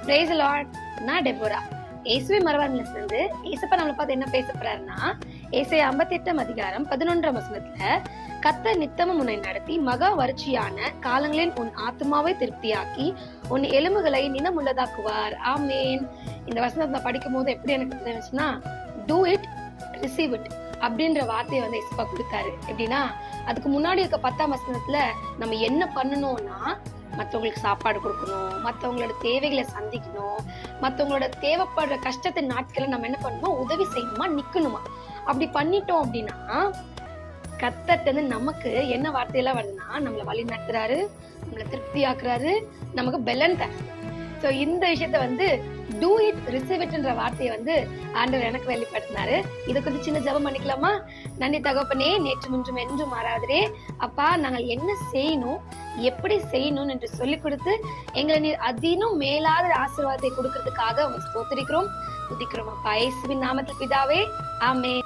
Praise the Lord. நான் Deborah. இயேசுவே மரவான்ல இருந்து இயேசப்பா நம்மளை பார்த்து என்ன பேச போறாருன்னா, ஏசாயா 58:11 கர்த்தர் நித்தமும் உன்னை நடத்தி மகா வறட்சியான காலங்களில் உன் ஆத்மாவை திருப்தியாக்கி உன் எலும்புகளை நினமுள்ளதாக்குவார். ஆமேன். இந்த வசனத்தை படிக்கும் போது எப்படி எனக்கு தெரிஞ்சுன்னா, டூ இட் ரிசீவ் இட் அப்படின்ற வார்த்தையை வந்து இயேசுப்பா கொடுத்தாரு. எப்படின்னா, அதுக்கு முன்னாடி இருக்க 10ஆம் வசனத்துல நம்ம என்ன பண்ணணும்னா, மற்றவங்களுக்கு சாப்பாடு கொடுக்கணும், மற்றவங்களோட தேவைகளை சந்திக்கணும், மற்றவங்களோட தேவைப்படுற கஷ்டத்தின் நாட்களை நம்ம என்ன பண்ணணும், உதவி செய்யணுமா, நிக்கணுமா. அப்படி பண்ணிட்டோம் அப்படின்னா கர்த்தர்ட்ட நமக்கு என்ன வார்த்தையெல்லாம் வருதுன்னா, நம்மளை வழி நடத்துறாரு, நம்மளை திருப்தி ஆக்குறாரு, நமக்கு பெலன் தர. சோ இந்த விஷயத்த வந்து டூ இட் ரிசீவ் இட்ன்ற வார்த்தையை வந்து ஆண்டவர் எனக்கு வெளிப்படுத்தினாரு. இதை கொஞ்சம் சின்ன ஜெபம் பண்ணிக்கலாமா? நன்றி தகப்பனே, நேற்று முன்றும் என்றும் மாறாதரே அப்பா, நாங்கள் என்ன செய்யணும், எப்படி செய்யணும் என்று சொல்லிக் கொடுத்து எங்களை நீர் அதினும் மேலாத ஆசீர்வாதத்தை கொடுக்கறதுக்காக ஸ்தோத்திரிக்கிறோம், துதிக்கிறோம் அப்பா. இயேசுவின் நாமத்தில் பிதாவே, ஆமென்.